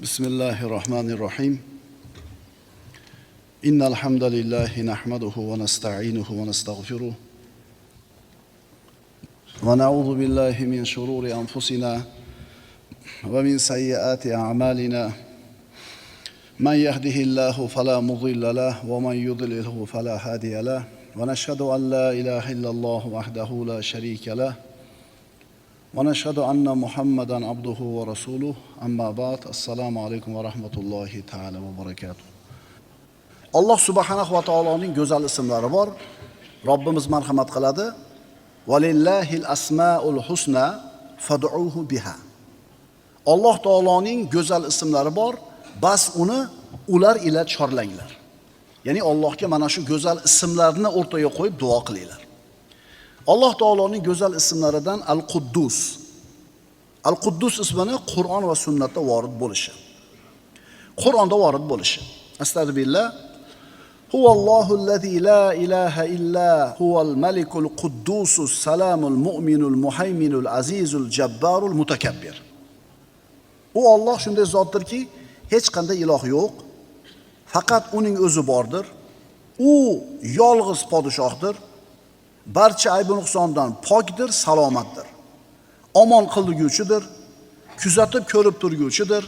بسم الله الرحمن الرحيم إن الحمد لله نحمده ونستعينه ونستغفره ونعوذ بالله من شرور أنفسنا ومن سيئات أعمالنا من يهده الله فلا مضل له ومن يضلله فلا هادي له ونشهد أن لا إله إلا الله وحده لا شريك له ونشهد أن محمدا عبده ورسوله أما بعد السلام عليكم ورحمة الله تعالى وبركاته. Allah subhanahu va taoloning go'zal ismlari bor. Robbimiz marhamat qiladi. Valillahil asmaul husna fad'uhu biha. Alloh taoloning go'zal ismlari bor, bas uni ular ila chorlanglar. Ya'ni Allohga mana shu go'zal ismlarni o'rtaga qo'yib duo qilinglar. Alloh taoloning go'zal ismlaridan Al-Quddus. Al-Quddus ismini Qur'on va sunnatda vorid bo'lishi. Qur'onda vorid bo'lishi. Astagfirullah. Huvallohu allazi la ilaha illa huval malikul quddusus salamul mu'minul muhayminul azizul jabbarul mutakabbir. U Alloh shunday zotdirki, hech qanday iloh yo'q, faqat uning o'zi bordir. U yolg'iz podshohdir. Barcha ayb va nuqsondan pokdir, salomatdir. Omon qilguvchidir, kuzatib ko'rib turguvchidir,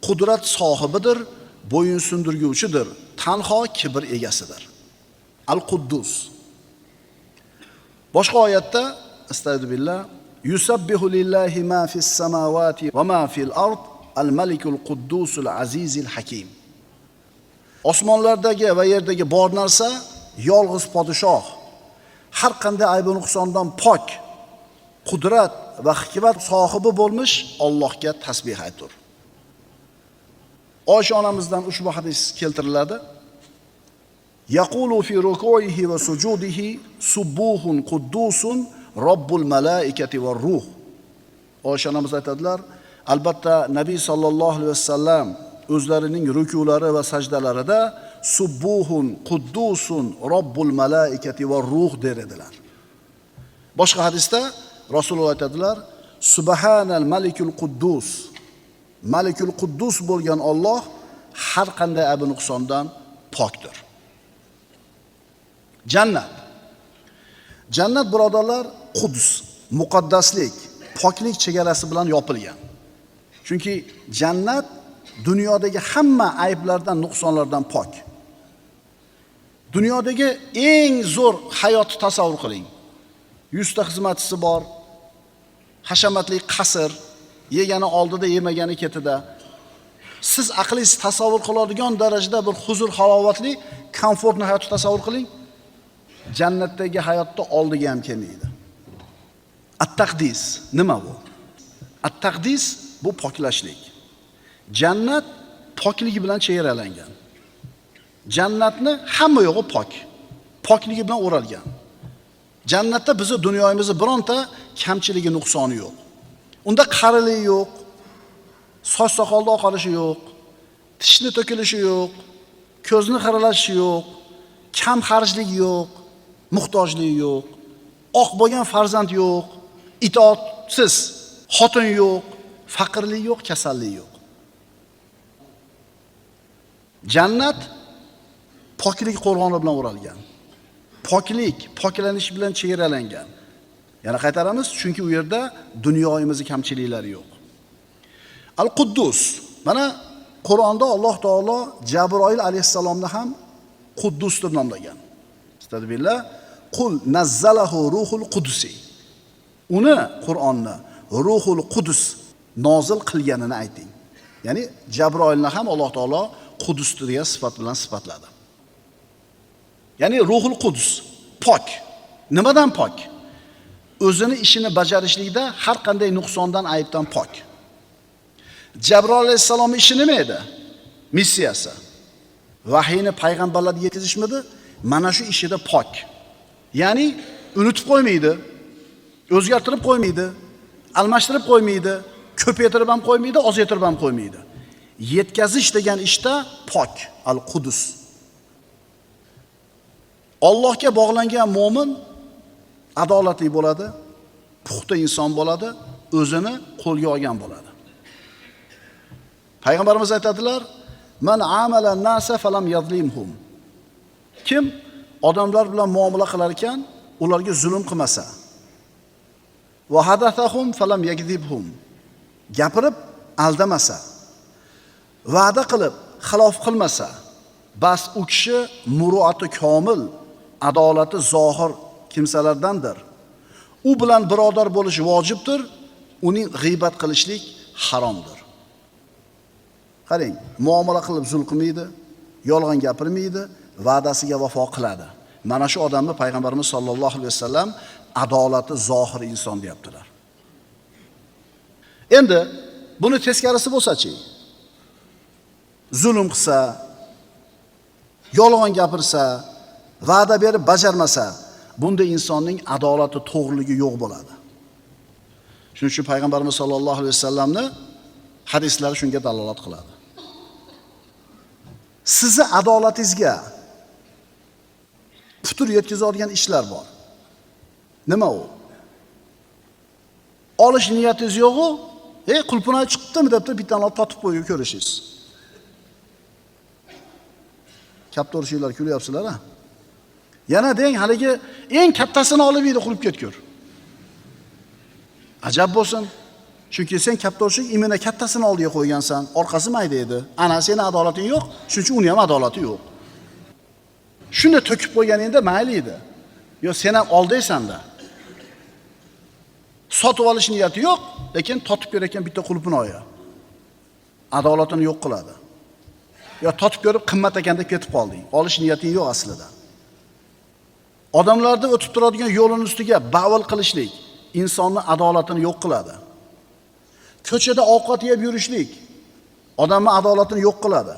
qudrat sohibidir, bo'yin sundirguvchidir, tanho kibr egasidir. Al-Quddus. Boshqa oyatda astagfirullah yusabbihu lillahi ma fis samawati va ma fil ard al-malikul quddusul azizil hakim. Osmonlardagi va yerdagi bor narsa yolg'iz podshoh, har qanday ayb va nuqsondan pok, qudrat va hikmat sohibi bo'lmish Allohga tasbih aytur. Oysha onamizdan ushbu hadis keltiriladi. Yaqulu fi ruku'ihi va sujudihi subbuhun quddusun robbul malaikati va ruh. Oysha onamiz aytadilar, albatta Nabiy sallallohu alayhi vasallam o'zlarining rukulari va sajdalarida subbuhun quddusun robbul malaikati va ruh der edilar. Boshqa hadisda Rasululloh aytadilar, subhanal malikul quddus. Malikul quddus bo'lgan Alloh har qanday ayb nuqsondan pokdir. Jannat. Jannat birodarlar Quds, muqaddaslik, poklik chegarasi bilan yopilgan. Chunki jannat dunyodagi hamma ayblardan, nuqsonlardan pok. Dunyodagi eng zo'r hayotni tasavvur qiling. 100 ta xizmatchisi bor, hashamatli qasr, yegani oldida, yemagani ketida. Siz aqlingiz tasavvur qiladigan darajada bir huzur, halovatli, komfortli hayotni tasavvur qiling. Jannatdagi hayotda oldiga ham kelmaydi. At-taqdis nima bu? At-taqdis bu poklashlik. Jannat pokligi bilan chegaralangan. Jannatni hamma yo'g'i pok. Pokligi bilan o'ralgan. Jannatda bizni dunyoyimizda bironta kamchiligi, nuqsoni yo'q. Unda qarilik yo'q, soch soqolda oqarishi yo'q, tishni to'kilishi yo'q, ko'zni xiralashi yo'q, kam xarjlik yo'q, muhtojlik yo'q, oq bo'lgan farzand yo'q, itoatsiz xotin yo'q, faqirlik yo'q, kasallik yo'q. Jannat poklik qo'rg'oni bilan o'ralgan. Poklik, poklanish bilan chegaralangan. Yana qaytaramiz, chunki u yerda dunyoyimizning kamchiliklari yo'q. Al-Quddus. Mana Qur'onda Alloh taolo Jabroil alayhisalomni ham Quddus deb nomlagan. Astagfirullah. Qul nazzalahu ruhul qudusi. Uni Qur'onni Ruhul Qudus nozil qilganini ayting. Ya'ni Jabroilni ham Alloh taolo Qudus degan sifat bilan sifatladi. Ya'ni Ruhul Qudus pok. Nimadan pok? O'zini ishini bajarishlikda har qanday nuqsondan, aybdan pok. Jabroil alayhisalomning ishi nima edi? Missiyasi. Vahiyni payg'ambarlarga yetkazishmidi? Mana shu ishida pok. Ya'ni unutib qo'ymaydi, o'zgartirib qo'ymaydi, almashtirib qo'ymaydi, ko'paytirib ham qo'ymaydi, ozaytirib ham qo'ymaydi. Yetkazish degan ishda pok, al-Qudus. Allohga bog'langan mu'min adolatli bo'ladi, puxta inson bo'ladi, o'zini qo'lga olgan bo'ladi. Payg'ambarimiz aytadilar: "Man amala nasa falam yadlimhum." Kim odamlar bilan muomala qilar ekan, ularga zulm qilmasa. Va hadathahum falam yakzibhum. Gapirib aldamasa. Va'da qilib xilof qilmasa, bas u kishi muruati komil, adolati zohir kimsalardandir. U bilan birodar bo'lish vojibdir, uning g'iybat qilishlik haromdir. Qarang, muomala qilib zulm qilmaydi, yolg'on gapirmaydi, va'dasiga vafo qiladi. Mana shu odamni payg'ambarimiz sollallohu alayhi vasallam adolati zohir inson deyaptilar. Endi buni teskarisi bo'lsa-chi? Zulm qilsa, yolg'on gapirsa, va'da berib bajarmasa, bunda insonning adolati, to'g'riligi yo'q bo'ladi. Shuning uchun payg'ambarimiz sollallohu alayhi vasallamning hadislari shunga dalolat qiladi. Sizni adolatingizga putur yetkazadigan ishlar bor. Nima u? Olish niyatingiz yo'q-ku, qulpuna chiqdimi deb bittani olib totib qo'yib ko'rishingiz. Kaptorchilar kulyapsizlar-a? Yana deng, haligi eng kattasini olib yedi qulib ketgur. Ajab bo'lsin. Chunki sen kaptorchilik imena kattasini oldiga qo'ygansan, orqasi mayda edi. Ana seni adolating yo'q, shuning uchun uni ham adolati yo'q. Shuni to'kib qo'yganingda mayli edi. Yo sen ham oldaysan-da. Sotib olish niyati yo'q, lekin totib ko'rayotgan bitta qulpini olya. Adolatini yo'q qiladi. Yo totib ko'rib qimmat ekan deb ketib qolding. Olish niyating yo'q aslida. Odamlarda o'tib turadigan yo'lning ustiga bavul qilishlik insonning adolatini yo'q qiladi. Ko'chada ovqat yeb yurishlik odamning adolatini yo'q qiladi.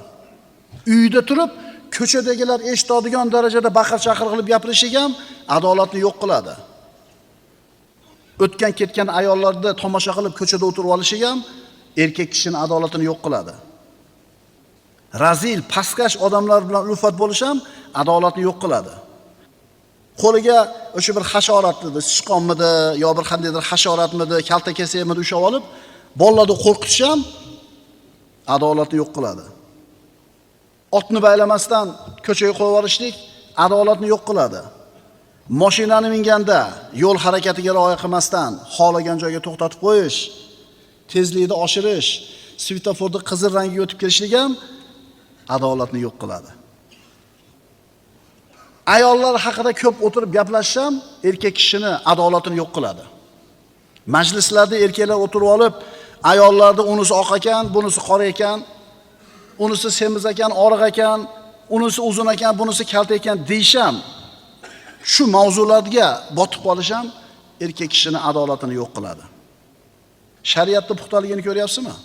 Uyda turib ko'chadagilar eshitadigan darajada baqir-chaqir qilib gapirishig ham adolatni yo'q qiladi. O'tgan ketgan ayollarni tomosha qilib ko'chada o'tirib olishig ham erkak kishining adolatini yo'q qiladi. Razil, pastkash odamlar bilan ulfat bo'lish ham adolatni yo'q qiladi. Qo'liga o'sha bir hasharotni, sichqonmidi yo bir qandaydir hasharotmidi, kalta kesaymidi ushlab olib, bolalarni qo'rqitish ham adolatni yo'q qiladi. Otni baylamasdan ko'chaga qo'yib yuborishlik adolatni yo'q qiladi. Mashinani minganda yo'l harakatiga rioya qilmasdan xohlagan joyga to'xtatib qo'yish, tezlikni oshirish, svetoforda qizil rangiga o'tib kelishlik ham adolatni yo'q qiladi. Ayollar haqida ko'p o'tirib gaplashish ham erkak kishining adolatini yo'q qiladi. Majlislarda erkaklar o'tirib olib, ayollarda unisi oq ekan, bunisi qora ekan, unisi semiz ekan, oriq ekan, unisi uzun ekan, bunisi kalta ekan deysham, shu mavzularga botib qolish ham erkak kishining adolatini yo'q qiladi. Shariatning puxtaligini ko'ryapsizmi?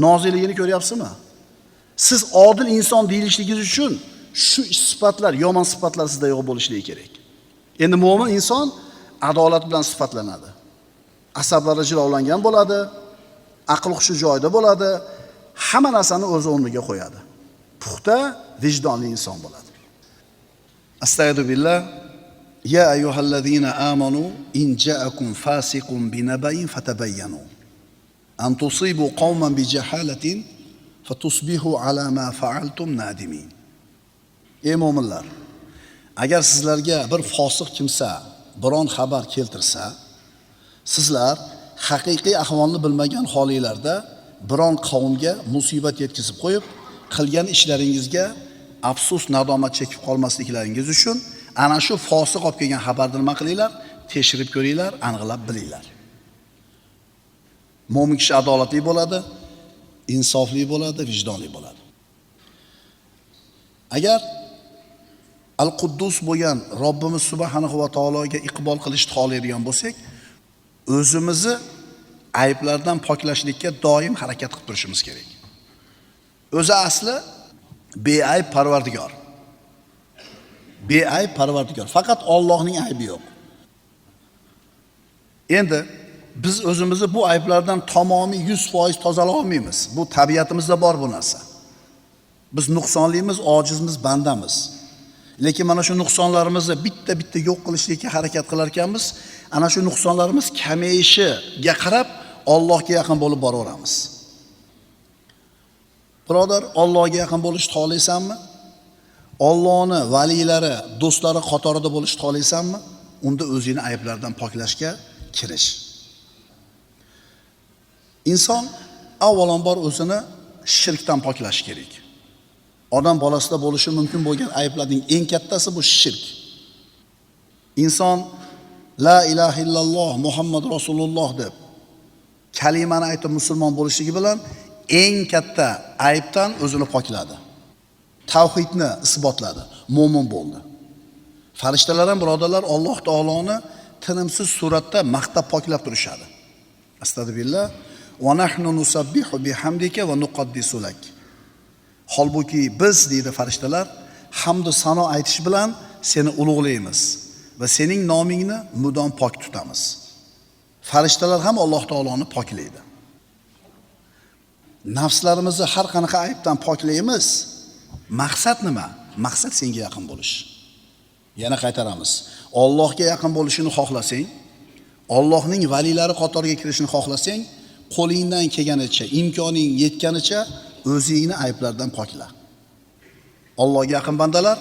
Nozilligini ko'ryapsizmi? Siz odil inson deyilishligingiz uchun shu sifatlar, yomon sifatlar sizda yo'q bo'lishligi kerak. Endi mo'min inson adolat bilan sifatlanadi. Asablari jilovlangan bo'ladi, aql hushi joyida bo'ladi, hamma narsani o'z o'rniga qo'yadi. Puxta, vijdonli inson bo'ladi. Astagfirullah. Ya ayyuhallazina amanu in ja'akum fasiqun binaba'in fatabayyanu an tusibu qauman bijahalatin fatusbihu ala ma fa'altum nadimin. Ey mo'minlar, agar sizlarga bir fosiq kimsa biron xabar keltirsa, sizlar haqiqiy ahvolni bilmagan holinglarda biron qavmga musibat yetkazib qo'yib, qilgan ishlaringizga afsus, nadomat chekib qolmasliklaringiz uchun ana shu fosiq olib kelgan xabarni nima qilinglar? Tekshirib ko'ringlar, aniqlab bilinglar. Mo'min kishi adolatli bo'ladi, insofli bo'ladi, vijdonli bo'ladi. Agar Al-Quddus bo'lgan Robbimiz subhanahu va taologa iqbol qilishni xohlaydigan bo'lsak, o'zimizni ayblardan poklashlikka doim harakat qilib turishimiz kerak. O'zi asli beayb Parvardigor. Beayb Parvardigor. Faqat Allohning aybi yo'q. Endi biz o'zimizni bu ayblardan tamomiy 100% tozalay olmaymiz. Bu tabiatimizda bor bu narsa. Biz nuqsonlimiz, ojizmiz, bandamiz. Lekin mana shu nuqsonlarimizni bitta yo'q qilishga harakat qilar ekanmiz. Ana shu nuqsonlarimiz kamayishiga qarab Allohga yaqin bo'lib boraveramiz. Birodar, Allohga yaqin bo'lishni xohlaysanmi? Allohni valilari, do'stlari qatorida bo'lishni xohlaysanmi? Unda o'zingni ayblardan poklashga kirish. Inson avvalambor o'zini shirkdan poklashi kerak. Odam bolasida bo'lishi mumkin bo'lgan ayblarning eng kattasi bu shirk. Inson la ilaha illalloh Muhammad Rasululloh deb kalimani aytib musulmon bo'lishligi bilan eng katta aybdan o'zini pokladi. Tavhidni isbotladi, mo'min bo'ldi. Farishtalar ham birodarlar Alloh taoloni tinimsiz suratda maqtab poklab turishadi. Astagfirullah va nahnu nusabbihu bihamdika va nuqaddisu lak. Holbuki biz deydi farishtalar hamd va sano aytish bilan seni ulug'laymiz va sening nomingni mudom pok tutamiz. Farishtalar ham Alloh taoloni poklaydi. Nafslarimizni har qanaqa aybdan poklaymiz. Maqsad nima? Maqsad senga yaqin bo'lish. Yana qaytaramiz. Allohga yaqin bo'lishini xohlasang, Allohning valilari qatoriga kirishini xohlasang, qo'lingdan kelganicha, imkoning yetganicha o'zingni ayblardan pokla. Allohga yaqin bandalar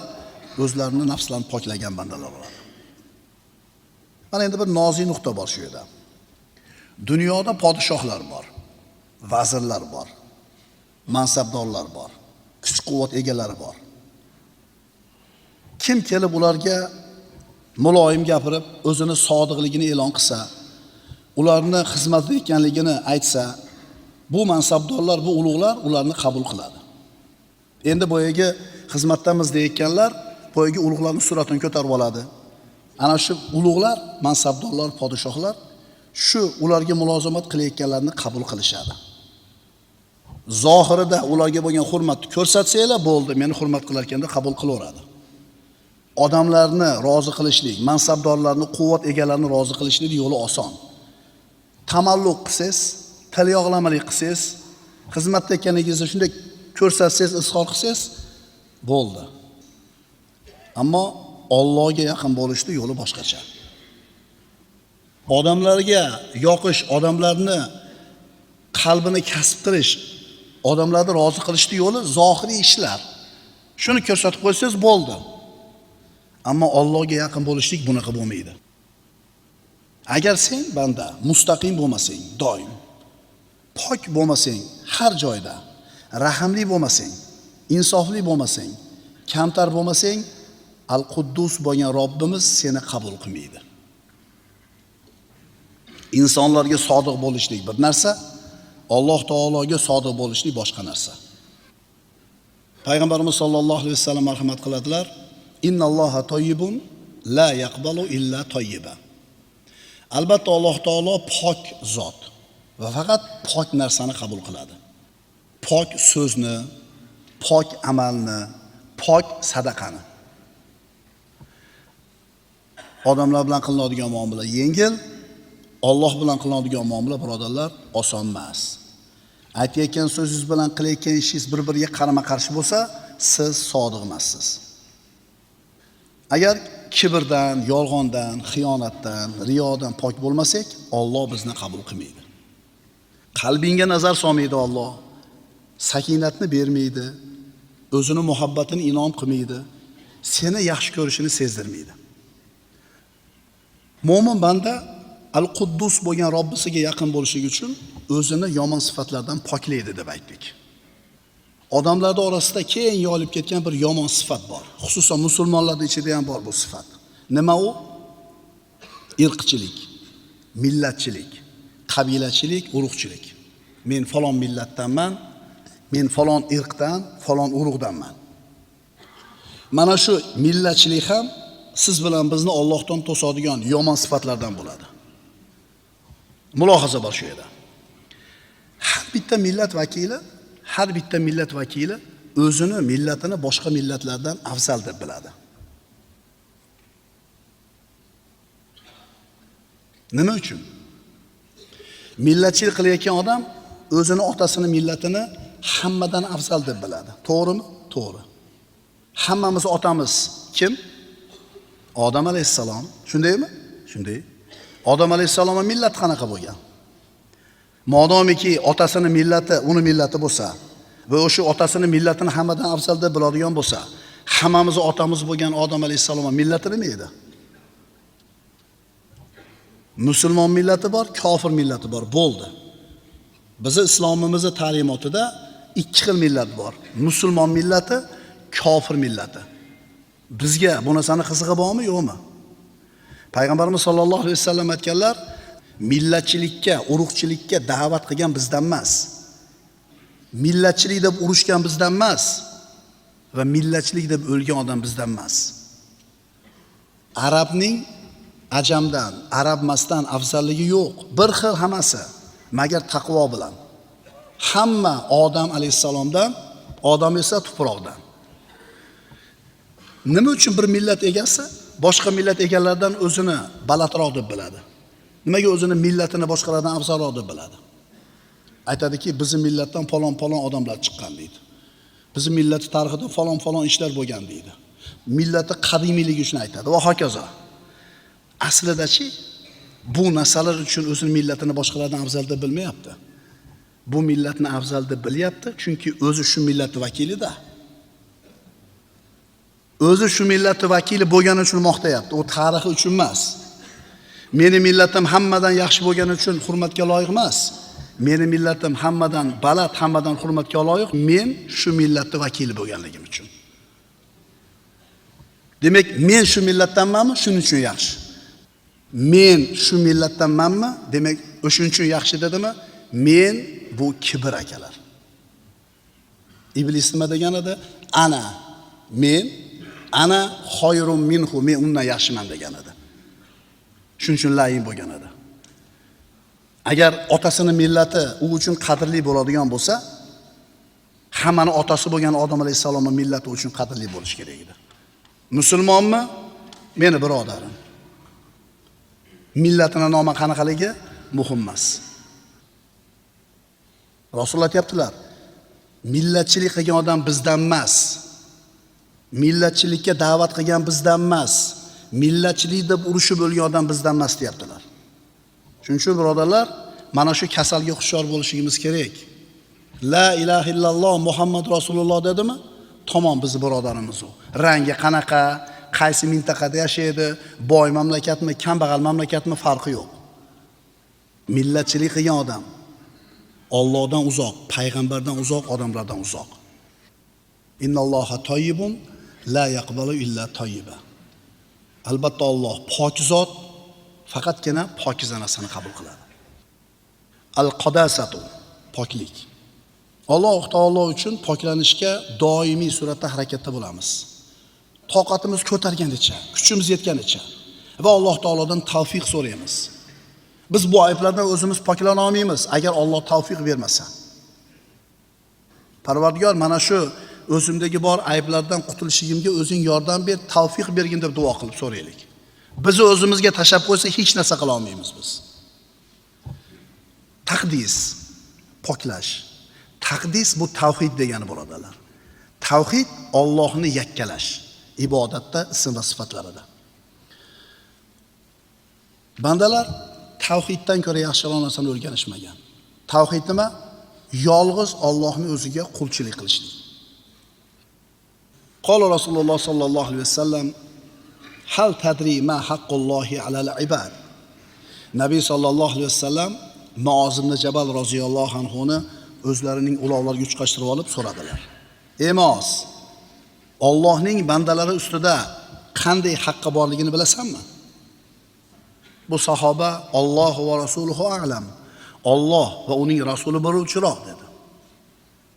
o'zlarini nafslarini poklagan bandalar bo'ladi. Mana endi bir nozik nuqta bor shu yerda. Dunyoda podshohlar bor, vazirlar bor, mansabdorlar bor, kuch-quvvat egalari bor. Kim kelib ularga muloyim gapirib, o'zini sodiqligini e'lon qilsa, ularni xizmatda ekanligini aytsa, bu mansabdorlar, bu ulug'lar ularni qabul qiladi. Endi boyaga xizmatdamiz deyotganlar, boyaga ulug'larning suratini ko'tarib oladi. Ana shu ulug'lar, mansabdorlar, podshohlar shu ularga mulozamat qilayotganlarni qabul qilishadi. Zohirida ularga bo'lgan hurmatni ko'rsatsanglar bo'ldi, meni hurmat qilar ekanda qabul qilaveradi. Odamlarni rozi qilishlik, mansabdorlarni, quvvat egalarini rozi qilishlik yo'li oson. Tamalluq qilsangiz, tilyog'lamalik qilsangiz, xizmatda ekanligingizni shunday ko'rsatsangiz, izhor qilsangiz bo'ldi. Ammo Allohga yaqin bo'lishning yo'li boshqacha. Odamlarga yoqish, odamlarni qalbini kasb qilish, odamlarni rozi qilishning yo'li zohiriy ishlar. Shuni ko'rsatib qo'ysangiz bo'ldi. Ammo Allohga yaqin bo'lishlik bunaqa bo'lmaydi. Agar sen banda mustaqim bo'lmasang, doim pok bo'lmasang, har joyda rahimli bo'lmasang, insofli bo'lmasang, kamtar bo'lmasang, Al-Quddus bo'lgan Robbimiz seni qabul qilmaydi. Insonlarga sodiq bo'lishlik bir narsa, Alloh taologa sodiq bo'lishlik boshqa narsa. Payg'ambarimiz sollallohu alayhi vasallam marhamat qiladilar: "Innalloha toyyibun la yaqbalu illa toyyiba." Albatta Alloh taolo pok zot va faqat pok narsani qabul qiladi. Pok so'zni, pok amalni, pok sadaqani. Odamlar bilan qilinadigan muomala yengil, Alloh bilan qilinadigan muomala birodarlar oson emas. Aytayotgan so'zingiz bilan qilayotgan ishingiz bir-biriga qarama-qarshi bo'lsa, siz sodiq emassiz. Agar kibrdan, yolg'ondan, xiyonatdan, riyodan pok bo'lmasak, Alloh bizni qabul qilmaydi. Qalbingga nazar solmaydi Alloh. Sakinatni bermaydi. O'zini muhabbatini inom qilmaydi. Seni yaxshi ko'rishini sezdirmaydi. Mo'min banda Al-Quddus bo'lgan Robbisiga yaqin bo'lishligi uchun o'zini yomon sifatlardan poklaydi deb aytdik. Odamlar orasida keng yoyilib ketgan bir yomon sifat bor. Xususan musulmonlar ichida ham bor bu sifat. Nima u? Irqchilik, millatchilik, qabilachilik, urug'chilik. Men falon millatdanman, men falon irqdan, falon urug'danman. Mana shu millatchilik ham siz bilan bizni Allohdan to'sadigan yomon sifatlardan bo'ladi. Mulohaza bor shu yerda. Har bitta millat vakili o'zini millatini boshqa millatlardan afzal deb biladi. Nima uchun? Millatchilik qilayotgan odam o'zini otasini millatini hammadan afzal deb biladi. To'g'rimi? To'g'ri. Hammamiz otamiz kim? Odam alayhissalom. Shundaymi? Shunday. Odam alayhissalomning millati qanaqa bo'lgan? Modomiki otasini millati, uni millati bo'lsa, va o'sha otasini millatini hammadan afzal deb biladigan bo'lsa, hammamiz otamiz bo'lgan Odam alayhissalom millati nima edi? Musulmon millati bor, kofir millati bor, bo'ldi. Bizning islomimizning ta'limotida ikki xil millat bor. Musulmon millati, kofir millati. Bizga bu narsani qizig'i bormi, yo'qmi? Payg'ambarimiz sollallohu alayhi vasallam aytganlar, millatchilikka, urug'chilikka da'vat qilgan bizdan emas. Millatchilik deb urushgan bizdan emas va millatchilik deb o'lgan odam bizdan emas. Arabning ajamdan, arabmasdan afzalligi yo'q. Bir xil hammasi, magar taqvo bilan. Hamma Odam alayhisalomdan, Odam esa tuproqdan. Nima uchun bir millat egasi boshqa millat egalaridan o'zini balandroq deb biladi? Nimaga o'zini millatini boshqalardan afzalroq deb biladi? Aytadiki, bizning millatdan falon odamlar chiqqan deydi. Bizning millat tarixida falon ishlar bo'lgan deydi. Millati qadimiyligi uchun aytadi va hokazo. Aslida-chi, bu narsalar uchun o'zining millatini boshqalardan afzal deb bilmayapti. Bu millatni afzal deb bilyapti, chunki o'zi shu millat vakilida. O'zi shu millatning vakili bo'lgani uchun maqtayapti. U tarixi uchun emas. Meni millatim hammadan yaxshi bo'lgani uchun hurmatga loyiq emas. Meni millatim hammadan baland, hammadan hurmatga loyiq. Men shu millatning vakili bo'lganligim uchun. Demak, men shu millatdanmanmi? Shuning uchun yaxshi. Men shu millatdanmanmi? Demak, o'shuning uchun yaxshi dedimi? Men bu kibr akalar. Iblis nima degan edi? Ana xoyrun minhu, men undan yaxshiman degan edi. Shuning uchun layin bo'lgan edi. Agar otasini millati u uchun qadrli bo'ladigan bo'lsa, hammani otasi bo'lgan Odam alayhissalomning millati uchun qadrli bo'lish kerak edi. Musulmonmi? Meni birodarim. Millatining nomi qanaqaligi muhim emas. Rasululloh aytibdilar, millatchilik qilgan odam bizdan emas. Millatchilikka da'vat qilgan bizdan emas. Millatchilik deb urushib o'lgan odam bizdan emas deyaptilar. Shuning uchun birodarlar, mana shu kasalga hushyor bo'lishimiz kerak. La ilaha illalloh Muhammad Rasululloh dedimi? Tamom, biz birodarimiz u. Rangi qanaqa, qaysi mintaqada yashaydi, boy mamlakatmi, kambag'al mamlakatmi farqi yo'q. Millatchilik qilgan odam Allohdan uzoq, payg'ambardan uzoq, odamlardan uzoq. Innalloha toyyibun la yaqbalu illa toyyiba. Albatta Alloh pok zot, faqatgina pokiza narsani qabul qiladi. Al-qadasatu, poklik. Alloh taolo uchun poklanishga doimiy suratda harakatda bo'lamiz. Toqatimiz ko'targanicha, kuchimiz yetganicha va Alloh taolodan tavfiq so'raymiz. Biz bu ayblardan o'zimiz poklana olmaymiz agar Alloh tavfiq bermasa. Parvardigor, mana shu o'zimdagi bor ayblardan qutulishimga o'zing yordam ber, tavfiq bergin deb duo qilib so'raylik. Biz o'zimizga tashab qo'ysa hech narsa qila olmaymiz biz. Taqdis, poklash. Taqdis bu tavhid degani birodarlar. Tavhid Allohni yakkalash, ibodatda, ism va sifatlarida. Bandalar tavhiddan ko'ra yaxshiroq narsani o'rganishmagan. Tavhid nima? Yolg'iz Allohning o'ziga qulchilik qilishlik. Qala Rasululloh sallallohu alayhi vasallam: "Hal tadri ma haqqullohi alal ibad?" Nabiy sallallohu alayhi vasallam Muoz ibn Jabal roziyallohu anhuni o'zlarining uloqlariga uchqashtirib olib so'radilar. "Ey Muoz, Allohning bandalari ustida qanday haqqi borligini bilasanmi?" Bu sahoba Alloh va rasuluhu a'lam. Alloh va uning rasuli biluvchiroq dedi.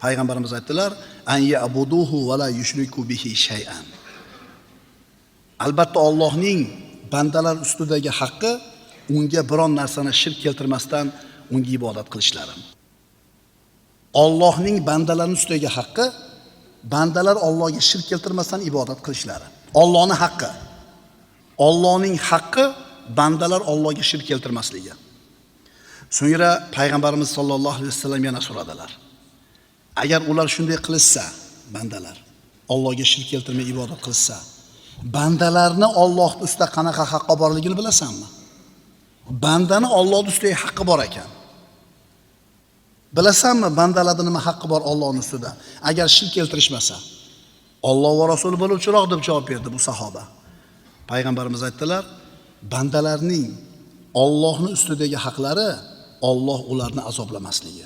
Payg'ambarimiz aytdilar: "An ya'buduhu va la yushriku bihi shay'an." Albatta Allohning bandalar ustidagi haqqi unga biron narsani shirk keltirmasdan unga ibodat qilishlari. Allohning bandalarning ustidagi haqqi bandalar Allohga shirk keltirmasdan ibodat qilishlari. Allohning haqqi. Allohning haqqi bandalar Allohga shirk keltirmasligi. So'ngra payg'ambarimiz sollallohu alayhi vasallam yana so'radilar: "Agar ular shunday qilsa, bandalar Allohga shirk keltirmay ibodat qilsa, bandalarni Alloh ustida qanaqa haqqi borligini bilasanmi?" Bandani Alloh ustida haqqi bor ekan. Bilasanmi, bandalarda nima haqqi bor Allohning ustida? Agar shirk keltirishmasa. Alloh va rasuli bo'luvchiroq deb javob berdi bu sahoba. Payg'ambarimiz aytdilar, bandalarning Allohning ustidagi haqlari Alloh ularni azoblamasligi.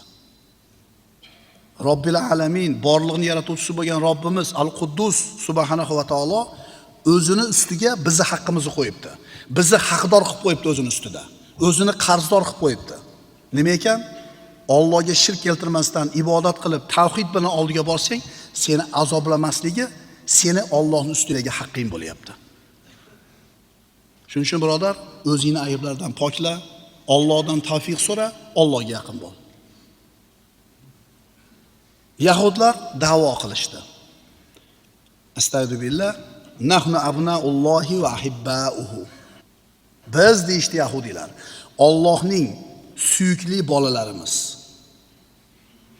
Robbil alamin, borliqni yaratuvchisi bo'lgan Robbimiz Al-Quddus subhanahu va taolo o'zini ustiga bizni haqqimizni qo'yibdi. Bizni haqdor qilib qo'yibdi o'zini ustida. O'zini qarzdor qilib qo'yibdi. Nima ekan? Allohga shirk keltirmasdan ibodat qilib, tavhid bilan oldiga borsang, seni azoblamasligi, seni Allohning ustidagi haqqing bo'lyapti. Shuning uchun birodar, o'zingni ayblardan pokla, Allohdan tavfiq so'ra, Allohga yaqin bo'l. Yahudlar da'vo qilishdi. Astagfirullah, nahnu abnaullohi va ahibbauhu. Biz deyishdi yahudiylar, Allohning suyukli bolalarimiz.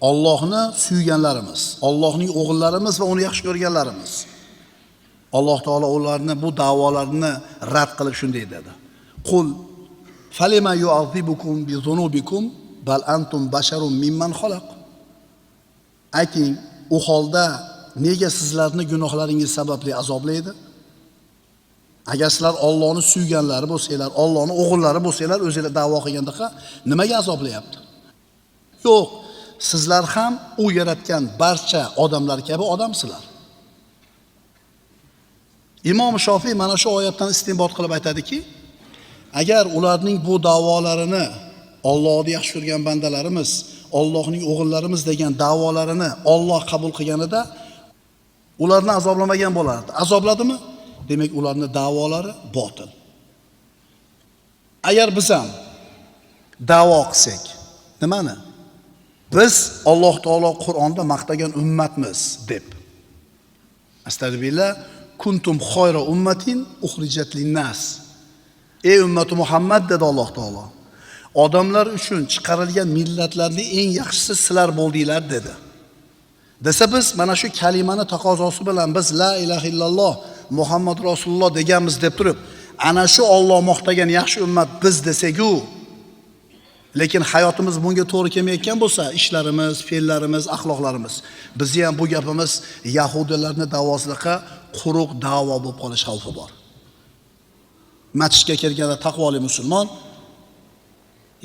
Allohni suyganlarimiz, Allohning o'g'illarimiz va uni yaxshi ko'rganlarimiz. Alloh taolo ularni bu da'volarini rad qilib shunday dedi. Qul falima yu'azibukum bi dhunubikum bal antum basharun mimman xalaq. Ayting, u holda nega sizlarni gunohlaringiz sababli azoblaydi? Agar sizlar Allohni suyganlari bo'lsanglar, Allohning o'g'illari bo'lsanglar, o'zingizlar da'vo qilgandaqa nimaga azoblayapti? Yo'q, sizlar ham u yaratgan barcha odamlar kabi odamsizlar. Imom Shofiy mana shu oyatdan istinbot qilib aytadiki, agar ularning bu da'volarini Allohni yaxshi ko'rgan bandalarimiz, Allohning o'g'illarimiz degan da'volarini Alloh qabul qilganida ularni azoblamagan bo'lardi. Azobladimi? Demak, ularning da'volari botil. Agar biz ham da'vo qilsak, nimani? Biz Alloh taolo Qur'onda maqtagan ummatmiz deb. Astagfirullah, kuntum khayra ummatin ukhrijat lin-nas. Ey ummati Muhammad dedi Alloh taolo. Odamlar uchun chiqarilgan millatlarning eng yaxshisi sizlar bo'ldinglar dedi. Desa biz mana shu kalimani taqozosi bilan biz la ilaha illalloh Muhammad Rasululloh deganmiz deb turib, ana shu Alloh maqtagan yaxshi ummat biz desak-ku, lekin hayotimiz bunga to'g'ri kelmayotgan bo'lsa, ishlarimiz, fe'llarimiz, axloqlarimiz, bizni ham bu gapimiz yahudilarning da'vosiga quruq da'vo bo'lib qolish xavfi bor. Masjidga kelganda taqvoli musulmon,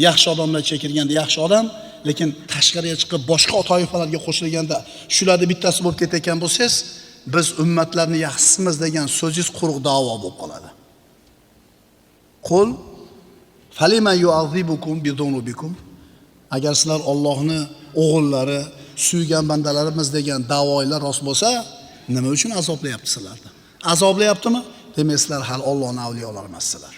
yaxshi odamlar chekirganda yaxshi odam, lekin tashqariga chiqib boshqa toifalarga qo'shilganda shularning bittasi bo'lib ketayotgan bo'lsangiz, biz ummatlarni yaxshimiz degan so'zingiz quruq da'vo bo'lib qoladi. Qul falima yu'azibukum bidunubikum. Agar sizlar Allohni o'g'illari, suygan bandalarimiz degan da'volar rost bo'lsa, nima uchun azoblayapsizlar? Azoblayaptimi? Demak, sizlar hal Allohning avliyolari emassizlar.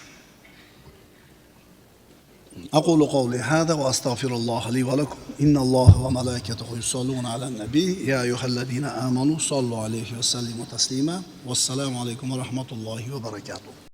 أقول قولي هذا وأستغفر الله لي ولكم إن الله وملائكته يصلون على النبي يا أيها الذين آمنوا صلوا عليه وسلموا تسليما والسلام عليكم ورحمة الله وبركاته.